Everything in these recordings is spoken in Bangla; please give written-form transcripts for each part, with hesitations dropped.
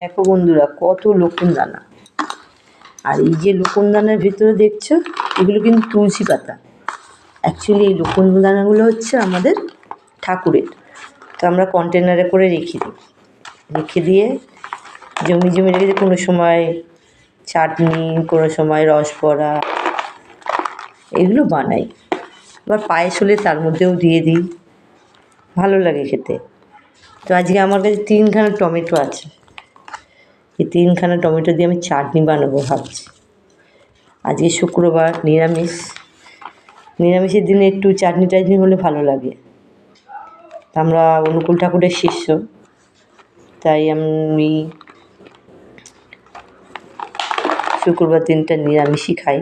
দেখো বন্ধুরা, কত লকুন দানা। আর এই যে লকুন দানার ভিতরে দেখছো, এগুলো কিন্তু তুলসী পাতা। অ্যাকচুয়ালি এই লকুন দানাগুলো হচ্ছে আমাদের ঠাকুরের। তো আমরা কন্টেনারে করে রেখে দিয়ে জমি রেখে কোনো সময় চাটনি, কোনো সময় রসবড়া এগুলো বানাই। আবার পায়েস হলে তার মধ্যেও দিয়ে দিই, ভালো লাগে খেতে। তো আজকে আমার কাছে 3খানা টমেটো আছে। এই 3খানা টমেটো দিয়ে আমি চাটনি বানাবো ভাবছি। আজকে শুক্রবার, নিরামিষের দিনে একটু চাটনি টাটনি হলে ভালো লাগে। আমরা অনুকূল ঠাকুরের শিষ্য, তাই আমি শুক্রবার দিনটা নিরামিষই খাই।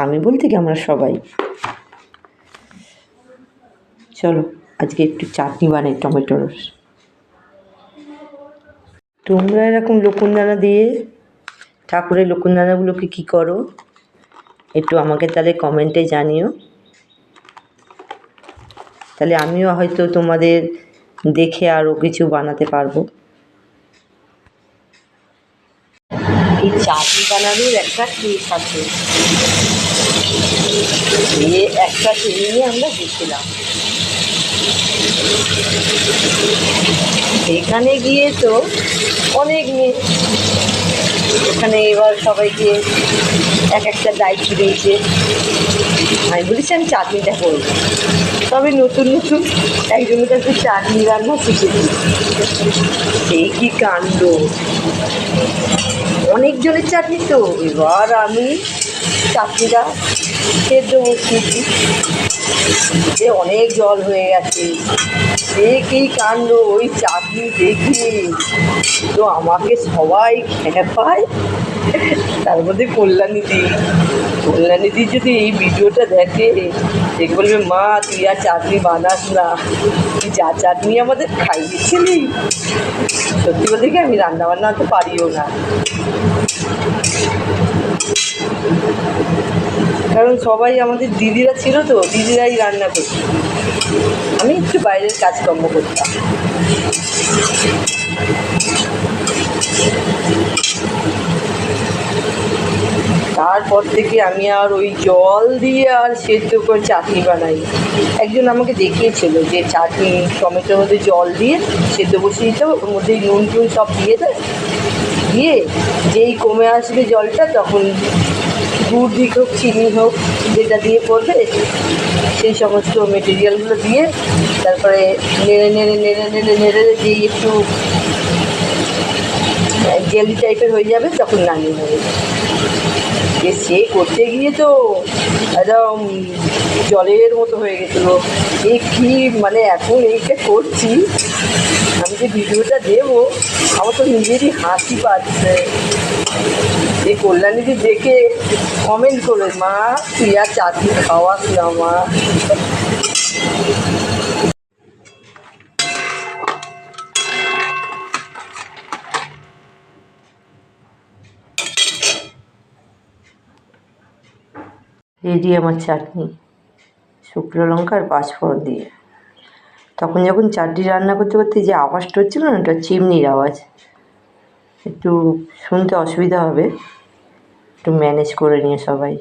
আমি বলতে কি আমরা সবাই। চলো আজকে একটু চাটনি বানাই টমেটোর। তোমরা এরকম লকুন দানা দিয়ে ঠাকুরের লকুন দানাগুলোকে কী করো একটু আমাকে তাহলে কমেন্টে জানিও। তাহলে আমিও হয়তো তোমাদের দেখে আরও কিছু বানাতে পারবো। এই চাটনি বানানোর একটা ট্রিক আছে, একটা ট্রেনিংয়ে আমরা গেছিলাম। সেখানে গিয়ে তো অনেক মেয়ে, ওখানে এবার সবাইকে এক একটা দায়িত্ব দিয়েছে। আমি বলেছি আমি চাটনিটা করবো। তবে নতুন একজনের কাছে চাটনি রান্না শিখেছি। সেই কি কাণ্ড! অনেকজনের চাটনি তো। এবার আমি চাটনিটা সেদ্ধ বসিয়েছি, সে অনেক জল হয়ে গেছে। সে কি কাণ্ড! ওই চাটনি দেখে তো আমাকে সবাই খেপায়। তার মধ্যে কল্যাণীদি যদি এই ভিডিওটা দেখে বলবে, মা তুই আর চাটনি বানাস না, তুই যা চাটনি আমাদের খাইয়েছিলি। সত্যি বলতে কি আমি রান্নাবান্না তো পারিও না, কারণ সবাই আমাদের দিদিরা ছিল তো, দিদিরাই রান্না করতো। আমি একটু বাইরের কাজকর্ম করতাম। তারপর থেকে আমি আর ওই জল দিয়ে আর সেদ্ধ করে চাটনি বানাই। একজন আমাকে দেখিয়েছিল যে চাটনি টমেটোর মধ্যে জল দিয়ে সেদ্ধ বসিয়ে দিতে হবে, ওর মধ্যে নুন টুন সব দিয়ে দেয়, দিয়ে যেই কমে আসবে জলটা তখন গুড় দিক হোক চিনি হোক যেটা দিয়ে পড়বে সেই সমস্ত মেটেরিয়ালগুলো দিয়ে তারপরে নেড়ে দিয়ে একটু জেলি টাইপের হয়ে যাবে তখন নামিয়ে নেবে। সে করতে গিয়ে তো একদম জলের মতো হয়ে গেছিলো। এই কী মানে এখন এইটা করছি, আমি যে ভিডিওটা দেবো আমার তো নিজেরই হাসি পাচ্ছে। এই কল্যাণীদি দেখে কমেন্ট করে, মা তুই আর চাটনি খাওয়াস না মা। রেডি আমার চাটনি, শুকনো লঙ্কা আর পাঁচফোড়ন দিয়ে। তখন যখন চাটনি রান্না করতে করতে যে আওয়াজটা হচ্ছিলো না, ওটা চিমনির আওয়াজ। একটু শুনতে অসুবিধা হবে, একটু ম্যানেজ করে নিয়ে সবাই।